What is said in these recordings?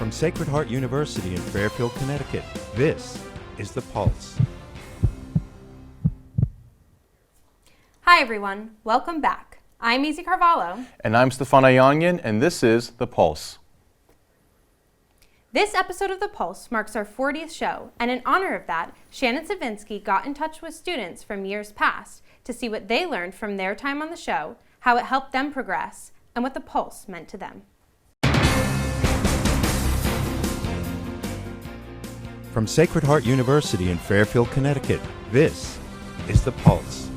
From Sacred Heart University in Fairfield, Connecticut, this is The Pulse. Hi everyone, welcome back. I'm Izzy Carvalho. And I'm Stefan Ayanian, and this is The Pulse. This episode of The Pulse marks our 40th show, and in honor of that, Shannon Savinsky got in touch with students from years past to see what they learned from their time on the show, how it helped them progress, and what The Pulse meant to them. From Sacred Heart University in Fairfield, Connecticut, this is The Pulse.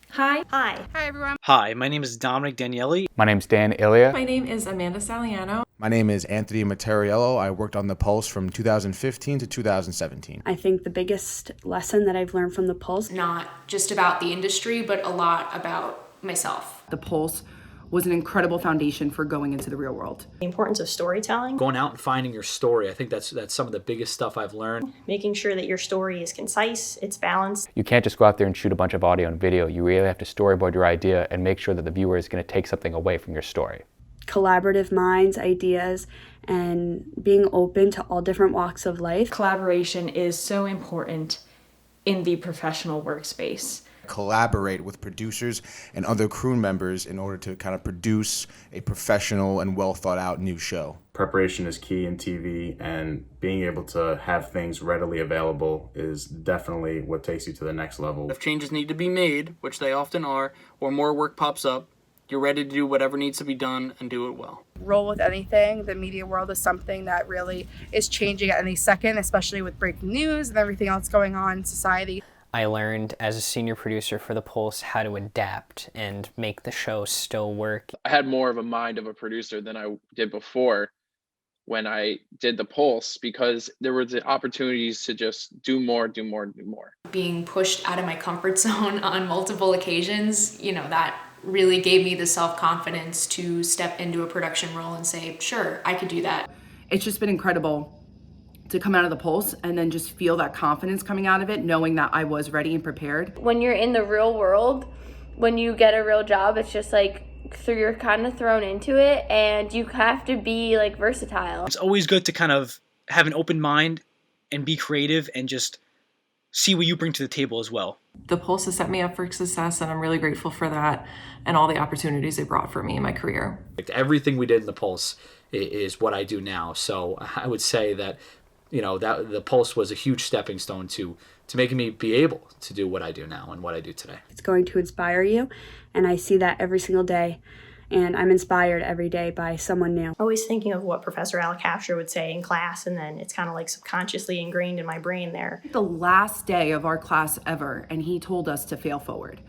Hi. Hi everyone. Hi, my name is Dominic Daniele. My name's Dan Ilya. My name is Amanda Saliano. My name is Anthony Materiello. I worked on The Pulse from 2015 to 2017. I think the biggest lesson that I've learned from The Pulse, Not just about the industry, but a lot about myself. The Pulse was an incredible foundation for going into the real world. The importance of storytelling. Going out and finding your story. I think that's some of the biggest stuff I've learned. Making sure that your story is concise, it's balanced. You can't just go out there and shoot a bunch of audio and video. You really have to storyboard your idea and make sure that the viewer is going to take something away from your story. collaborative minds, ideas, and being open to all different walks of life. Collaboration is so important in the professional workspace. Collaborate with producers and other crew members in order to kind of produce a professional and well thought out new show. Preparation is key in TV, and being able to have things readily available is definitely what takes you to the next level. If changes need to be made, which they often are, or more work pops up, you're ready to do whatever needs to be done and do it well. Roll with anything. The media world is something that really is changing at any second, especially with breaking news and everything else going on in society. I learned as a senior producer for The Pulse how to adapt and make the show still work. I had more of a mind of a producer than I did before when I did The Pulse, because there were the opportunities to just do more. Being pushed out of my comfort zone on multiple occasions, that really gave me the self-confidence to step into a production role and say, sure, I could do that. It's just been incredible to come out of The Pulse and then just feel that confidence coming out of it, knowing that I was ready and prepared. When you're in the real world, when you get a real job, it's just so you're kind of thrown into it, and you have to be versatile. It's always good to kind of have an open mind and be creative and just see what you bring to the table as well. The Pulse has set me up for success, and I'm really grateful for that and all the opportunities it brought for me in my career. Everything we did in The Pulse is what I do now. So I would say that that The Pulse was a huge stepping stone to making me be able to do what I do now and what I do today. It's going to inspire you, and I see that every single day, and I'm inspired every day by someone new. Always thinking of what Professor Al Capture would say in class, and then it's kind of subconsciously ingrained in my brain there. The last day of our class ever, and he told us to fail forward.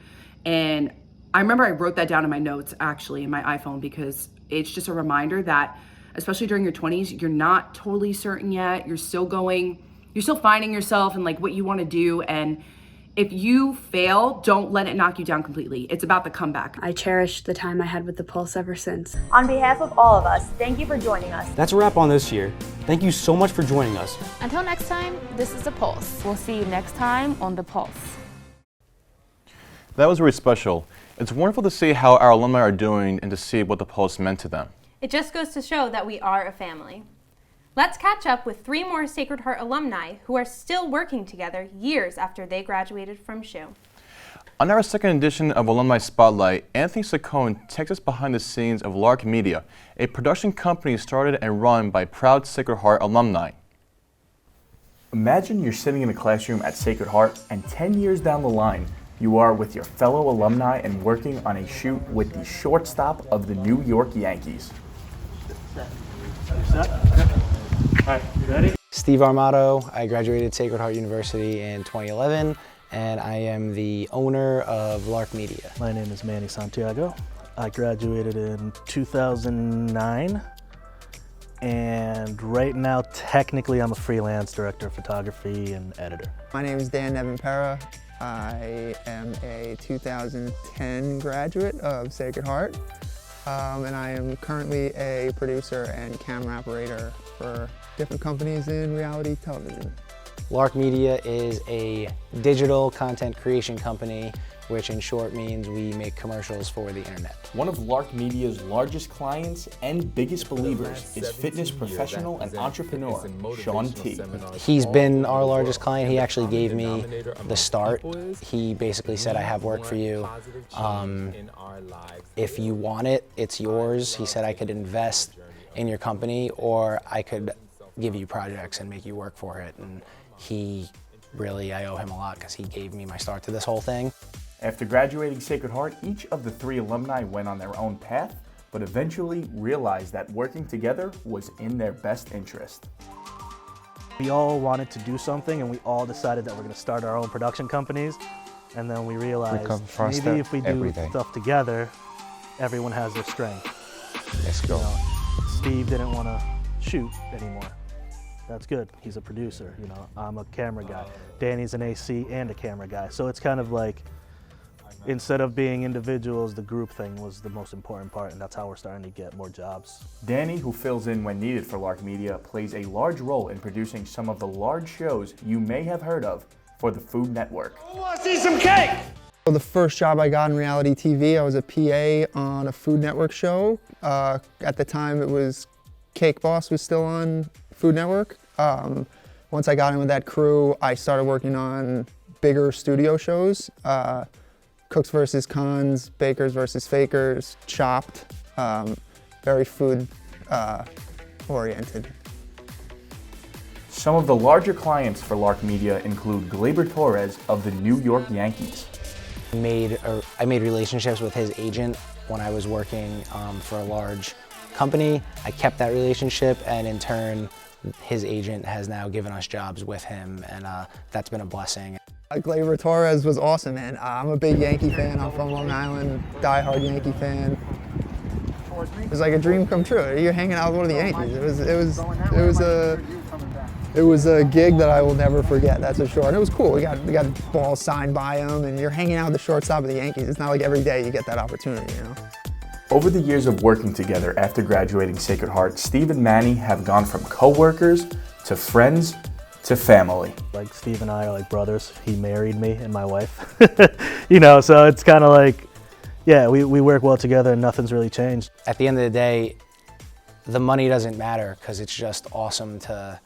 And I remember I wrote that down in my notes, actually, in my iPhone, because it's just a reminder that especially during your 20s, you're not totally certain yet. You're still finding yourself and what you want to do. And if you fail, don't let it knock you down completely. It's about the comeback. I cherish the time I had with The Pulse ever since. On behalf of all of us, thank you for joining us. That's a wrap on this year. Thank you so much for joining us. Until next time, this is The Pulse. We'll see you next time on The Pulse. That was really special. It's wonderful to see how our alumni are doing and to see what The Pulse meant to them. It just goes to show that we are a family. Let's catch up with 3 more Sacred Heart alumni who are still working together years after they graduated from SHU. On our second edition of Alumni Spotlight, Anthony Saccone takes us behind the scenes of Lark Media, a production company started and run by proud Sacred Heart alumni. Imagine you're sitting in a classroom at Sacred Heart, and 10 years down the line, you are with your fellow alumni and working on a shoot with the shortstop of the New York Yankees. Steve Armato. I graduated Sacred Heart University in 2011, and I am the owner of Lark Media. My name is Manny Santiago. I graduated in 2009, and right now, technically, I'm a freelance director of photography and editor. My name is Dan Nevenpera. I am a 2010 graduate of Sacred Heart, and I am currently a producer and camera operator for different companies in reality television. Lark Media is a digital content creation company which in short means we make commercials for the internet. One of Lark Media's largest clients and biggest believers is fitness professional and entrepreneur Sean T. He's been our largest client. He actually gave me the start. He basically said, I have work for you. If you want it, it's yours. He said I could invest in your company or I could give you projects and make you work for it. And I owe him a lot because he gave me my start to this whole thing. After graduating Sacred Heart, each of the 3 alumni went on their own path, but eventually realized that working together was in their best interest. We all wanted to do something and we all decided that we're going to start our own production companies. And then we realized maybe if we do stuff together, everyone has their strength. Let's go. Steve didn't want to shoot anymore. That's good. He's a producer, I'm a camera guy. Danny's an AC and a camera guy. So it's kind of like, instead of being individuals, the group thing was the most important part, and that's how we're starting to get more jobs. Danny, who fills in when needed for Lark Media, plays a large role in producing some of the large shows you may have heard of for the Food Network. I want to see some cake! The first job I got in reality TV, I was a PA on a Food Network show. At the time, it was Cake Boss was still on Food Network. Once I got in with that crew, I started working on bigger studio shows. Cooks vs. Cons, Bakers vs. Fakers, Chopped, very food oriented. Some of the larger clients for Lark Media include Gleyber Torres of the New York Yankees. I made relationships with his agent when I was working for a large company. I kept that relationship, and in turn, his agent has now given us jobs with him, and that's been a blessing. Gleyber Torres was awesome, man. I'm a big Yankee fan. I'm from Long Island, diehard Yankee fan. It was like a dream come true. You're hanging out with one of the Yankees. It was a gig that I will never forget, that's for sure. And it was cool. We got balls signed by him, and you're hanging out with the shortstop of the Yankees. It's not like every day you get that opportunity, Over the years of working together after graduating Sacred Heart, Steve and Manny have gone from co-workers to friends to family. Like Steve and I are like brothers. He married me and my wife. So it's kind of like, yeah, we work well together and nothing's really changed. At the end of the day, the money doesn't matter because it's just awesome to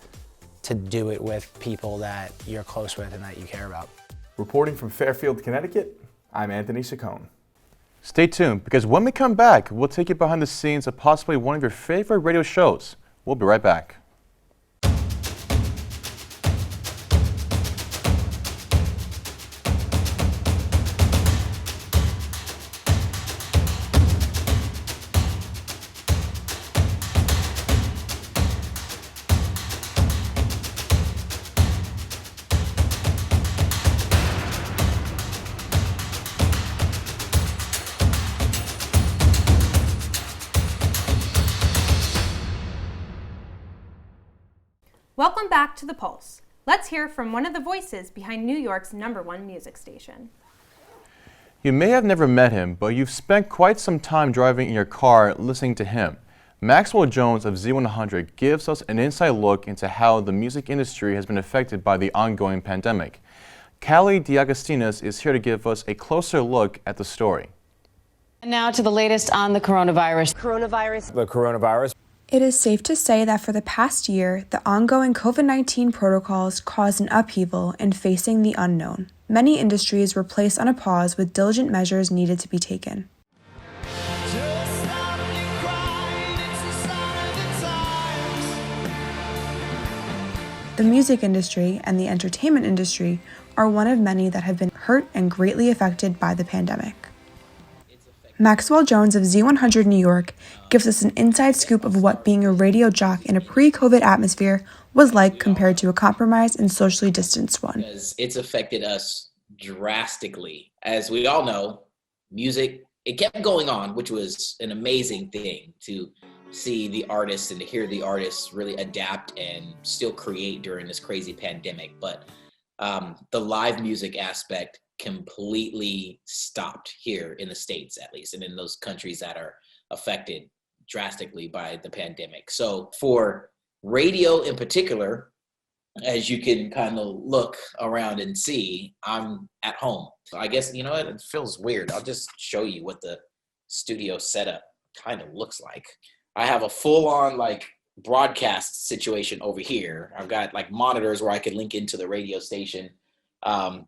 do it with people that you're close with and that you care about. Reporting from Fairfield, Connecticut, I'm Anthony Saccone. Stay tuned, because when we come back, we'll take you behind the scenes of possibly one of your favorite radio shows. We'll be right back. Welcome back to The Pulse. Let's hear from one of the voices behind New York's #1 music station. You may have never met him, but you've spent quite some time driving in your car listening to him. Maxwell Jones of Z100 gives us an inside look into how the music industry has been affected by the ongoing pandemic. Callie DeAgostinas is here to give us a closer look at the story. And now to the latest on the coronavirus. The coronavirus. It is safe to say that for the past year, the ongoing COVID-19 protocols caused an upheaval in facing the unknown. Many industries were placed on a pause with diligent measures needed to be taken. The music industry and the entertainment industry are one of many that have been hurt and greatly affected by the pandemic. Maxwell Jones of Z100 New York gives us an inside scoop of what being a radio jock in a pre-COVID atmosphere was like compared to a compromised and socially distanced one. Because it's affected us drastically. As we all know, music, it kept going on, which was an amazing thing to see the artists and to hear the artists really adapt and still create during this crazy pandemic. But the live music aspect completely stopped here in the States, at least, and in those countries that are affected drastically by the pandemic. So for radio in particular, as you can kind of look around and see, I'm at home. So I guess, you know what, it feels weird. I'll just show you what the studio setup kind of looks like. I have a full-on like broadcast situation over here. I've got like monitors where I can link into the radio station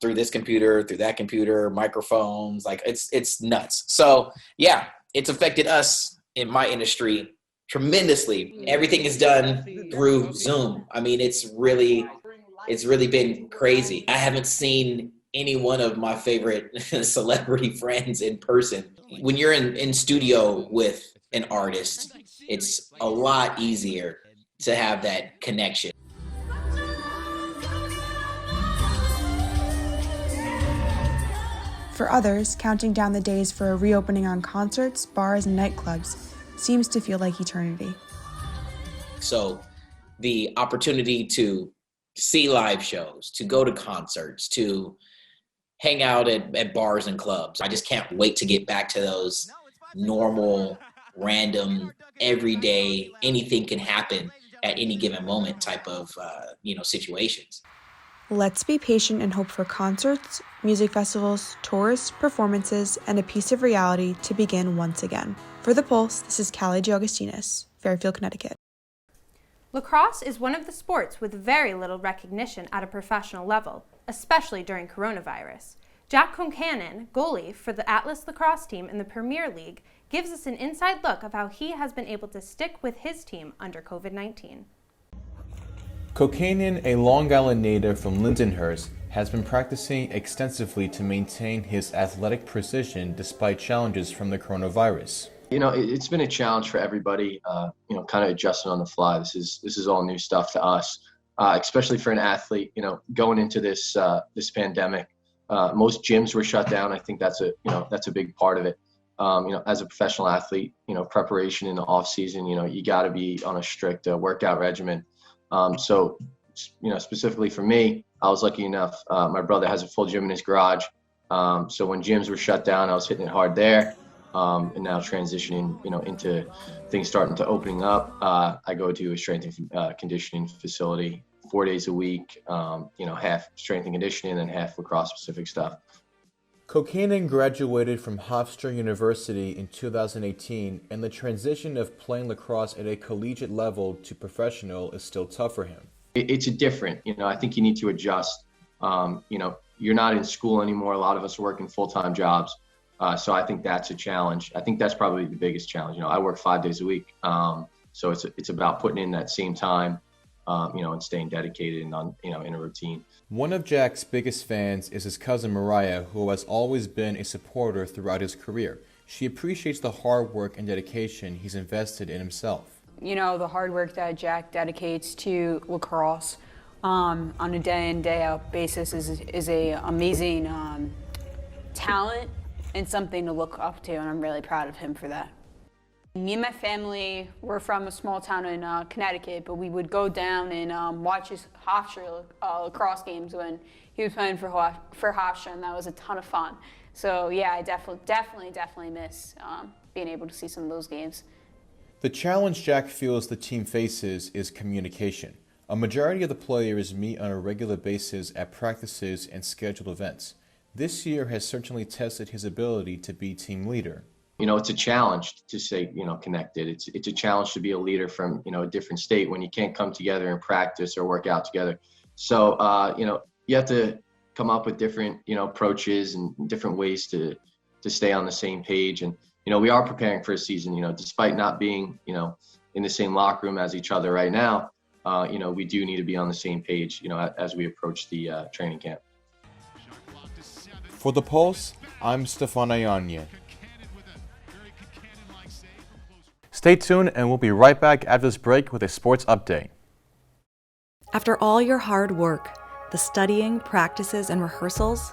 through this computer, through that computer, microphones. Like it's nuts. So yeah, it's affected us in my industry tremendously. Everything is done through Zoom. I mean, it's really been crazy. I haven't seen any one of my favorite celebrity friends in person. When you're in studio with an artist, it's a lot easier to have that connection. For others, counting down the days for a reopening on concerts, bars, and nightclubs seems to feel like eternity. So the opportunity to see live shows, to go to concerts, to hang out at bars and clubs, I just can't wait to get back to those normal, random, everyday, anything can happen at any given moment type of situations. Let's be patient and hope for concerts, music festivals, tours, performances, and a piece of reality to begin once again. For The Pulse, this is Callie Giaugustinus, Fairfield, Connecticut. Lacrosse is one of the sports with very little recognition at a professional level, especially during coronavirus. Jack Concannon, goalie for the Atlas lacrosse team in the Premier League, gives us an inside look of how he has been able to stick with his team under COVID-19. Concannon, a Long Island native from Lindenhurst, has been practicing extensively to maintain his athletic precision despite challenges from the coronavirus. You know, it's been a challenge for everybody, kind of adjusting on the fly. This is all new stuff to us, especially for an athlete, going into this pandemic. Most gyms were shut down. I think that's a big part of it. As a professional athlete, preparation in the off season, you got to be on a strict workout regimen. So specifically for me, I was lucky enough. My brother has a full gym in his garage. So when gyms were shut down, I was hitting it hard there. And now transitioning, into things starting to opening up. I go to a strength and conditioning facility 4 days a week, half strength and conditioning and half lacrosse specific stuff. Concannon graduated from Hofstra University in 2018, and the transition of playing lacrosse at a collegiate level to professional is still tough for him. It's different, I think you need to adjust. You're not in school anymore. A lot of us are working full-time jobs. So I think that's a challenge. I think that's probably the biggest challenge. I work 5 days a week. So it's about putting in that same time, and staying dedicated and on, in a routine. One of Jack's biggest fans is his cousin Mariah, who has always been a supporter throughout his career. She appreciates the hard work and dedication he's invested in himself. The hard work that Jack dedicates to lacrosse on a day in, day out basis is a amazing talent and something to look up to, and I'm really proud of him for that. Me and my family were from a small town in Connecticut, but we would go down and watch his Hofstra lacrosse games when he was playing for Hofstra, and that was a ton of fun. So yeah, I definitely miss being able to see some of those games. The challenge Jack feels the team faces is communication. A majority of the players meet on a regular basis at practices and scheduled events. This year has certainly tested his ability to be team leader. It's a challenge to stay, connected. It's a challenge to be a leader from, a different state when you can't come together and practice or work out together. So, you have to come up with different, approaches and different ways to stay on the same page. And, we are preparing for a season, despite not being, in the same locker room as each other right now, we do need to be on the same page, as we approach the training camp. For The Pulse, I'm Stefan Ayanya. Stay tuned and we'll be right back after this break with a sports update. After all your hard work, the studying, practices, and rehearsals,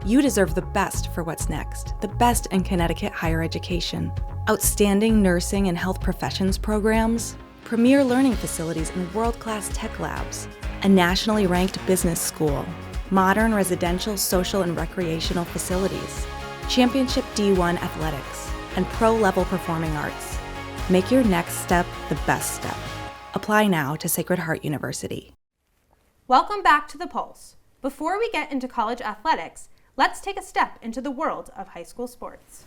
you deserve the best for what's next. The best in Connecticut higher education. Outstanding nursing and health professions programs, premier learning facilities and world-class tech labs, a nationally ranked business school, modern residential, social, and recreational facilities, championship D1 athletics, and pro-level performing arts. Make your next step the best step. Apply now to Sacred Heart University. Welcome back to The Pulse. Before we get into college athletics, let's take a step into the world of high school sports.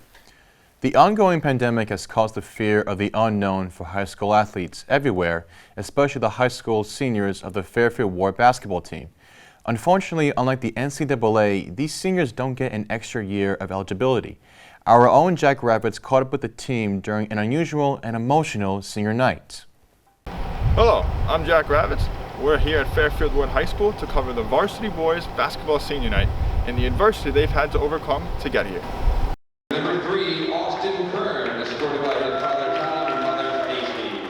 The ongoing pandemic has caused the fear of the unknown for high school athletes everywhere, especially the high school seniors of the Fairfield Ward basketball team. Unfortunately, unlike the NCAA, these seniors don't get an extra year of eligibility. Our own Jack Rabbits caught up with the team during an unusual and emotional senior night. Hello, I'm Jack Rabbits. We're here at Fairfield Ward High School to cover the varsity boys basketball senior night and the adversity they've had to overcome to get here. Number 3, Austin Kern, escorted by his father Tom and mother Amy.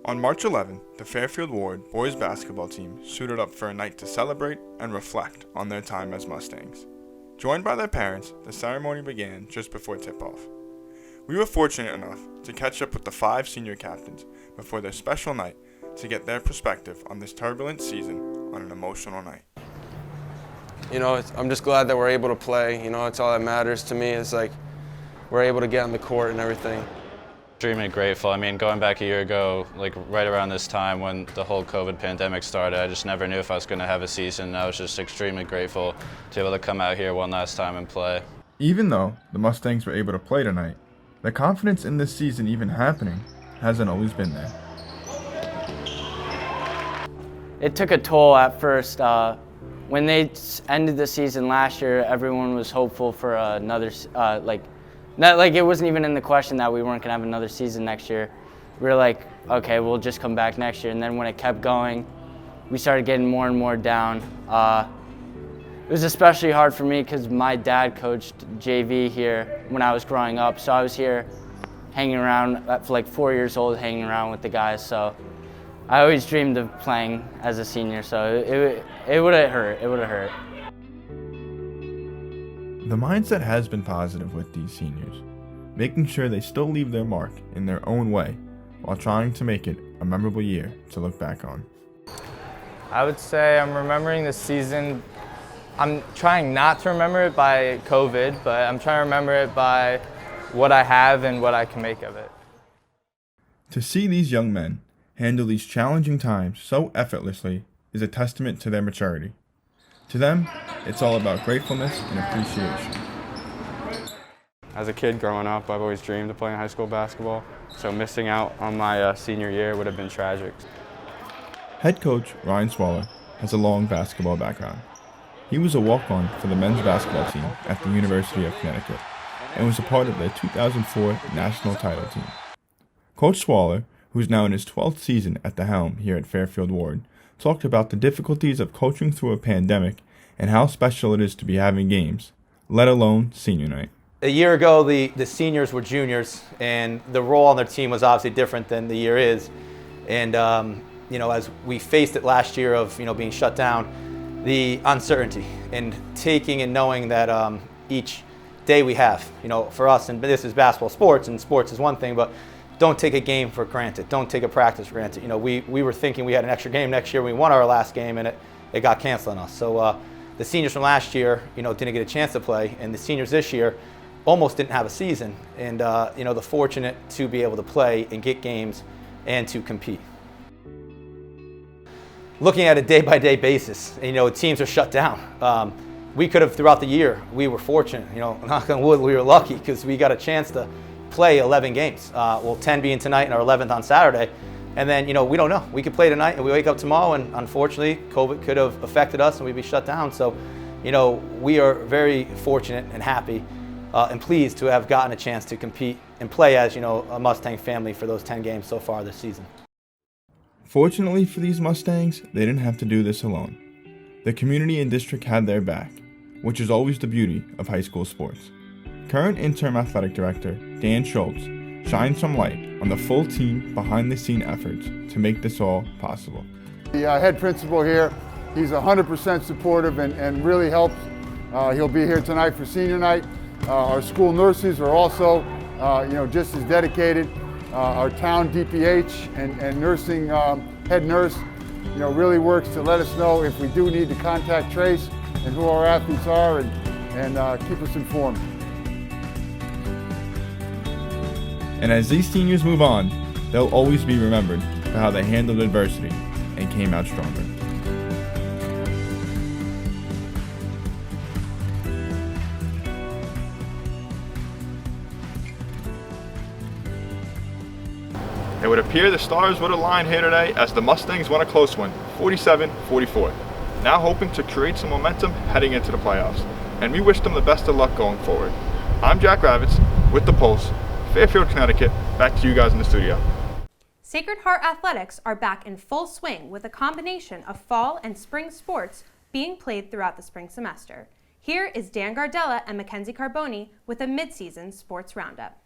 On March 11th, the Fairfield Ward boys basketball team suited up for a night to celebrate and reflect on their time as Mustangs. Joined by their parents, the ceremony began just before tip-off. We were fortunate enough to catch up with the 5 senior captains before their special night to get their perspective on this turbulent season on an emotional night. You know, I'm just glad that we're able to play. You know, it's all that matters to me is like we're able to get on the court and everything. Extremely grateful. I mean, going back a year ago, like right around this time when the whole COVID pandemic started, I just never knew if I was going to have a season. I was just extremely grateful to be able to come out here one last time and play. Even though the Mustangs were able to play tonight, the confidence in this season even happening hasn't always been there. It took a toll at first. When they ended the season last year, everyone was hopeful for another, it wasn't even in the question that we weren't gonna have another season next year. We were like, okay, we'll just come back next year. And then when it kept going, we started getting more and more down. It was especially hard for me because my dad coached JV here when I was growing up. So I was here hanging around for like 4 years old, hanging around with the guys. So I always dreamed of playing as a senior. So it would have hurt. It would have hurt. The mindset has been positive with these seniors, making sure they still leave their mark in their own way while trying to make it a memorable year to look back on. I would say I'm remembering this season. I'm trying not to remember it by COVID, but I'm trying to remember it by what I have and what I can make of it. To see these young men handle these challenging times so effortlessly is a testament to their maturity. To them, it's all about gratefulness and appreciation. As a kid growing up, I've always dreamed of playing high school basketball, so missing out on my senior year would have been tragic. Head coach Ryan Swaller has a long basketball background. He was a walk-on for the men's basketball team at the University of Connecticut and was a part of their 2004 national title team. Coach Swaller, who's now in his 12th season at the helm here at Fairfield Ward, talked about the difficulties of coaching through a pandemic and how special it is to be having games, let alone senior night. A year ago, the seniors were juniors, and the role on their team was obviously different than the year is. And as we faced it last year of being shut down, the uncertainty and taking and knowing that each day we have, for us, and this is basketball sports, and sports is one thing, but don't take a game for granted. Don't take a practice for granted. We were thinking we had an extra game next year. We won our last game, and it got canceled on us. So the seniors from last year, didn't get a chance to play, and the seniors this year almost didn't have a season. And the fortunate to be able to play and get games and to compete. Looking at a day-by-day basis, teams are shut down. We could have, throughout the year, we were fortunate. Knock on wood, we were lucky because we got a chance to play 11 games. 10 being tonight and our 11th on Saturday. And then, we don't know. We could play tonight and we wake up tomorrow and unfortunately, COVID could have affected us and we'd be shut down. So, we are very fortunate and happy and pleased to have gotten a chance to compete and play as, a Mustang family for those 10 games so far this season. Fortunately for these Mustangs, they didn't have to do this alone. The community and district had their back, which is always the beauty of high school sports. Current interim athletic director Dan Schultz shines some light on the full team behind-the-scene efforts to make this all possible. The head principal here, he's 100% supportive and really helps. He'll be here tonight for senior night. Our school nurses are also, just as dedicated. Our town DPH and nursing head nurse, really works to let us know if we do need to contact trace and who our athletes are and keep us informed. And as these seniors move on, they'll always be remembered for how they handled adversity and came out stronger. It would appear the stars would align here today as the Mustangs won a close one, 47-44. Now hoping to create some momentum heading into the playoffs. And we wish them the best of luck going forward. I'm Jack Ravitz with The Pulse, Fairfield, Connecticut. Back to you guys in the studio. Sacred Heart Athletics are back in full swing with a combination of fall and spring sports being played throughout the spring semester. Here is Dan Gardella and Mackenzie Carboni with a mid-season sports roundup.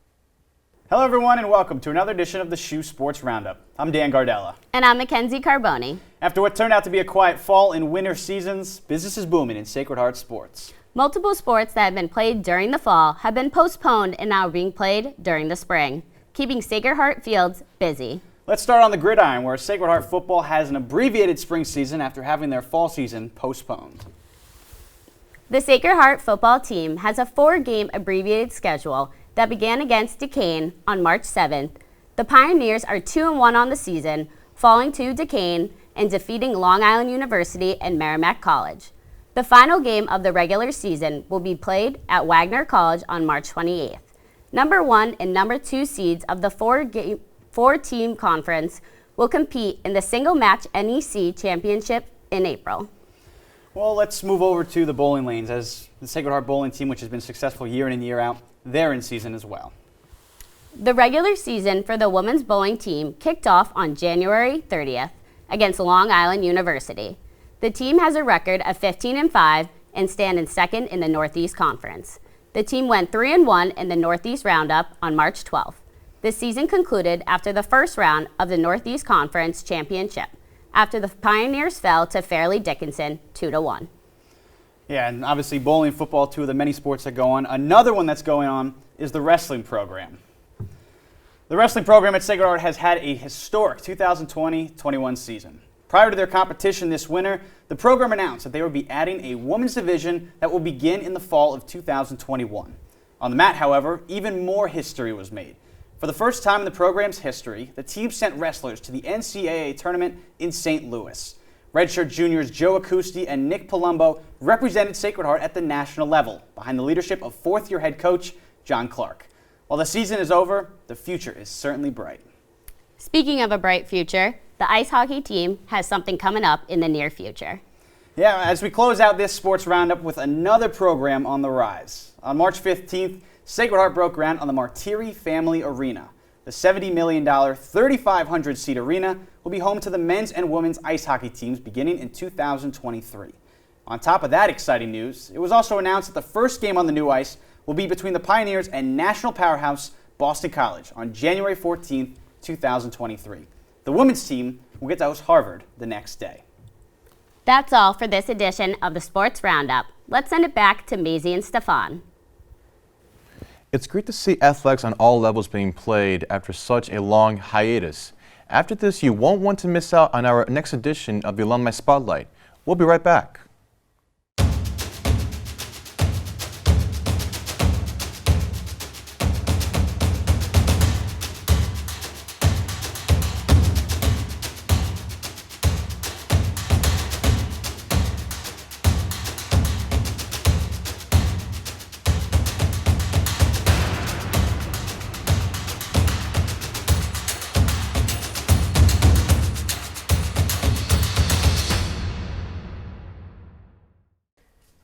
Hello everyone and welcome to another edition of the Shoe Sports Roundup. I'm Dan Gardella. And I'm Mackenzie Carboni. After what turned out to be a quiet fall and winter seasons, business is booming in Sacred Heart sports. Multiple sports that have been played during the fall have been postponed and now being played during the spring, keeping Sacred Heart fields busy. Let's start on the gridiron, where Sacred Heart football has an abbreviated spring season after having their fall season postponed. The Sacred Heart football team has a 4-game abbreviated schedule that began against Duquesne on March 7th. The Pioneers are 2-1 on the season, falling to Duquesne and defeating Long Island University and Merrimack College. The final game of the regular season will be played at Wagner College on March 28th. Number 1 and number 2 seeds of the 4-team conference will compete in the single-match NEC championship in April. Well, let's move over to the bowling lanes, as the Sacred Heart bowling team, which has been successful year in and year out, they're in season as well. The regular season for the women's bowling team kicked off on January 30th against Long Island University. The team has a record of 15-5 and stand in second in the Northeast Conference. The team went 3-1 in the Northeast Roundup on March 12th. The season concluded after the first round of the Northeast Conference Championship, after the Pioneers fell to Fairleigh Dickinson 2-1. Yeah, and obviously bowling, football, two of the many sports that go on. Another one that's going on is the wrestling program. The wrestling program at Sacred Heart has had a historic 2020-21 season. Prior to their competition this winter, the program announced that they would be adding a women's division that will begin in the fall of 2021. On the mat, however, even more history was made. For the first time in the program's history, the team sent wrestlers to the NCAA tournament in St. Louis. Redshirt juniors Joe Acousti and Nick Palumbo represented Sacred Heart at the national level, behind the leadership of fourth-year head coach John Clark. While the season is over, the future is certainly bright. Speaking of a bright future, the ice hockey team has something coming up in the near future. Yeah, as we close out this sports roundup with another program on the rise. On March 15th, Sacred Heart broke ground on the Martiri Family Arena. The $70 million, 3,500-seat arena will be home to the men's and women's ice hockey teams beginning in 2023. On top of that exciting news, it was also announced that the first game on the new ice will be between the Pioneers and national powerhouse Boston College on January 14th, 2023. The women's team will get to host Harvard the next day. That's all for this edition of the Sports Roundup. Let's send it back to Maisie and Stefan. It's great to see athletics on all levels being played after such a long hiatus. After this, you won't want to miss out on our next edition of the Alumni Spotlight. We'll be right back.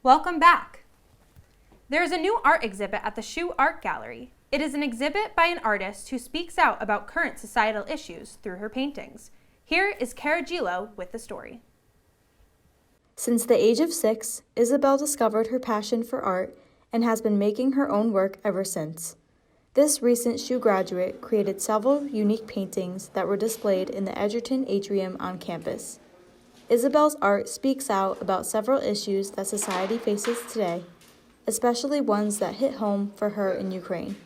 Welcome back. There is a new art exhibit at the Shoe Art Gallery. It is an exhibit by an artist who speaks out about current societal issues through her paintings. Here is Cara Gillo with the story. Since the age of 6, Isabel discovered her passion for art and has been making her own work ever since. This recent Shoe graduate created several unique paintings that were displayed in the Edgerton Atrium on campus. Isabel's art speaks out about several issues that society faces today, especially ones that hit home for her in Ukraine.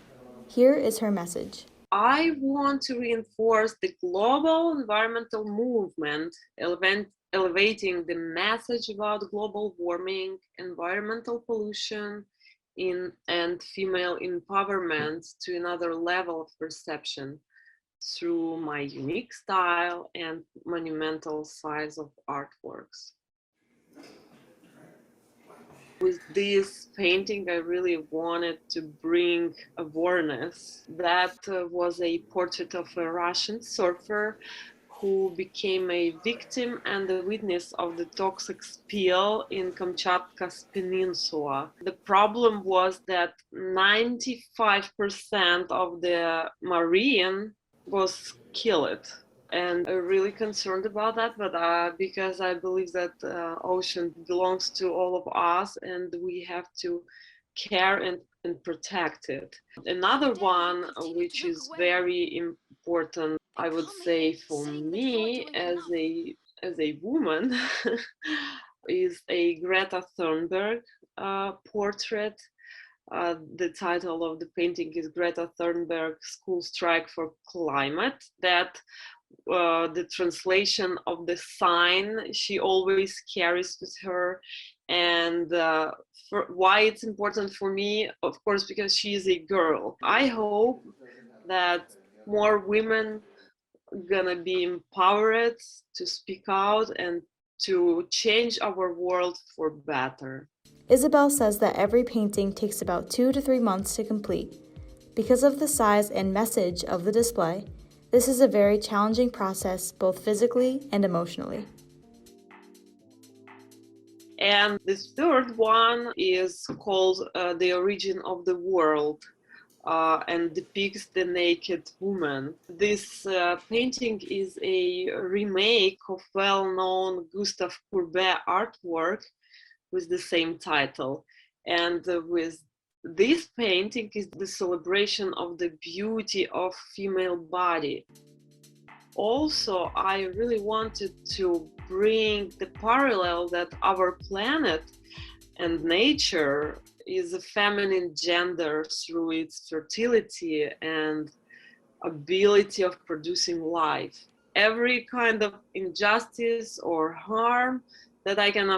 Here is her message. I want to reinforce the global environmental movement, elevating the message about global warming, environmental pollution, in and female empowerment to another level of perception through my unique style and monumental size of artworks. With this painting, I really wanted to bring awareness. That was a portrait of a Russian surfer who became a victim and a witness of the toxic spill in Kamchatka's peninsula. The problem was that 95% of the marine was killed. And I'm really concerned about that, but because I believe that ocean belongs to all of us and we have to care and protect it. Another one, which is very important, I would say, for me as a woman, is a Greta Thunberg portrait. The title of the painting is Greta Thunberg School Strike for Climate. That the translation of the sign she always carries with her, and why it's important for me, of course, because she is a girl. I hope that more women gonna be empowered to speak out and to change our world for better. Isabel says that every painting takes about 2 to 3 months to complete. Because of the size and message of the display, this is a very challenging process both physically and emotionally. And the third one is called The Origin of the World, and depicts the naked woman. This painting is a remake of well-known Gustave Courbet artwork with the same title. And with this painting is the celebration of the beauty of female body. Also, I really wanted to bring the parallel that our planet and nature is a feminine gender through its fertility and ability of producing life. Every kind of injustice or harm that I can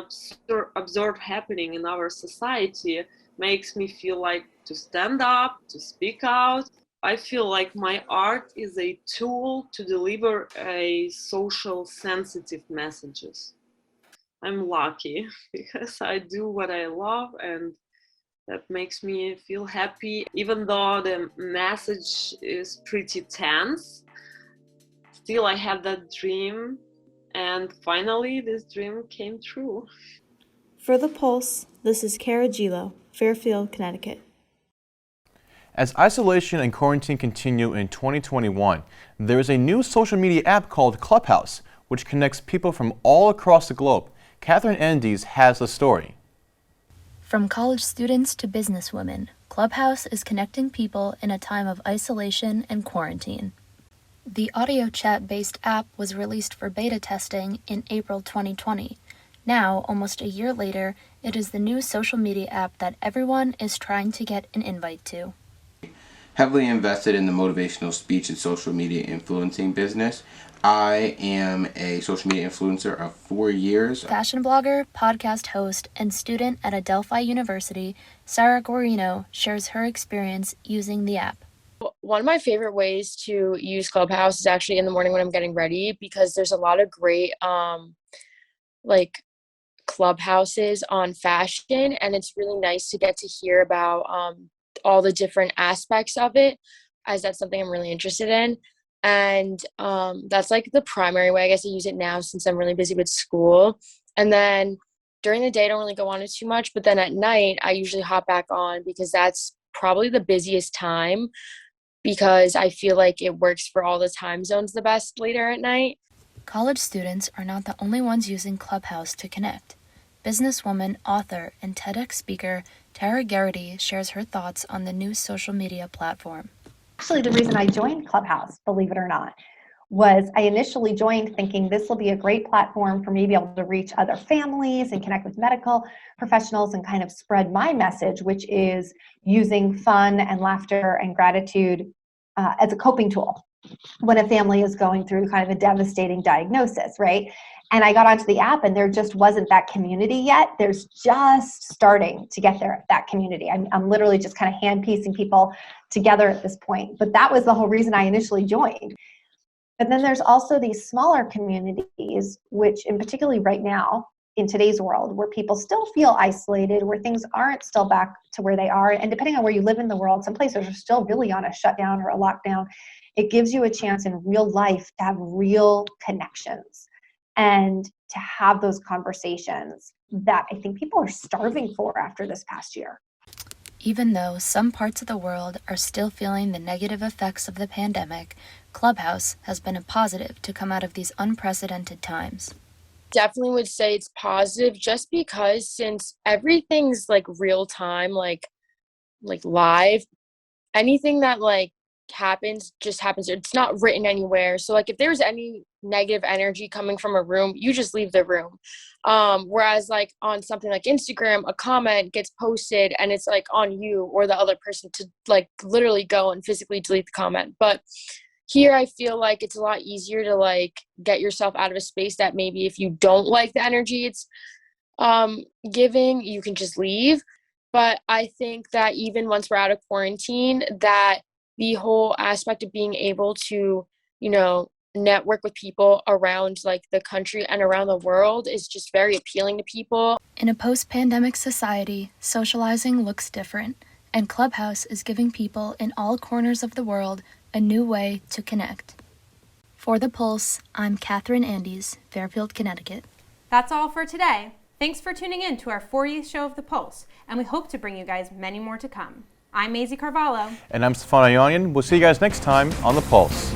observe happening in our society makes me feel like to stand up, to speak out. I feel like my art is a tool to deliver a social sensitive messages. I'm lucky because I do what I love, and that makes me feel happy. Even though the message is pretty tense, still I have that dream, and finally this dream came true. For The Pulse, this is Kara Gilo, Fairfield, Connecticut. As isolation and quarantine continue in 2021, there is a new social media app called Clubhouse, which connects people from all across the globe. Catherine Andes has the story. From college students to businesswomen, Clubhouse is connecting people in a time of isolation and quarantine. The audio chat-based app was released for beta testing in April 2020. Now, almost a year later, it is the new social media app that everyone is trying to get an invite to. Heavily invested in the motivational speech and social media influencing business. I am a social media influencer of 4 years. Fashion blogger, podcast host, and student at Adelphi University, Sarah Guarino shares her experience using the app. One of my favorite ways to use Clubhouse is actually in the morning when I'm getting ready, because there's a lot of great clubhouses on fashion, and it's really nice to get to hear about all the different aspects of it, as that's something I'm really interested in. And that's like the primary way I guess I use it now, since I'm really busy with school. And then during the day I don't really go on it too much, but then at night I usually hop back on, because that's probably the busiest time, because I feel like it works for all the time zones the best later at night. College students are not the only ones using Clubhouse to connect. Businesswoman, author, and TEDx speaker Tara Garrity shares her thoughts on the new social media platform. Actually, the reason I joined Clubhouse, believe it or not, was I initially joined thinking this will be a great platform for me to be able to reach other families and connect with medical professionals and kind of spread my message, which is using fun and laughter and gratitude as a coping tool when a family is going through kind of a devastating diagnosis, right? And I got onto the app and there just wasn't that community yet. There's just starting to get there, that community. I'm literally just kind of hand piecing people together at this point. But that was the whole reason I initially joined. But then there's also these smaller communities, which in particularly right now in today's world, where people still feel isolated, where things aren't still back to where they are. And depending on where you live in the world, some places are still really on a shutdown or a lockdown. It gives you a chance in real life to have real connections and to have those conversations that I think people are starving for after this past year. Even though some parts of the world are still feeling the negative effects of the pandemic, Clubhouse has been a positive to come out of these unprecedented times. Definitely would say it's positive just because since everything's like real time, like live, anything that like happens just happens. It's not written anywhere. So like if there's any negative energy coming from a room, you just leave the room. Whereas like on something like Instagram, a comment gets posted and it's like on you or the other person to like literally go and physically delete the comment. But here I feel like it's a lot easier to like get yourself out of a space that maybe if you don't like the energy it's giving, you can just leave. But I think that even once we're out of quarantine, that the whole aspect of being able to, you know, network with people around like the country and around the world is just very appealing to people. In a post-pandemic society, socializing looks different, and Clubhouse is giving people in all corners of the world a new way to connect. For The Pulse, I'm Catherine Andes, Fairfield, Connecticut. That's all for today. Thanks for tuning in to our 40th show of The Pulse, and we hope to bring you guys many more to come. I'm Maisie Carvalho. And I'm Stefano Ionian. We'll see you guys next time on The Pulse.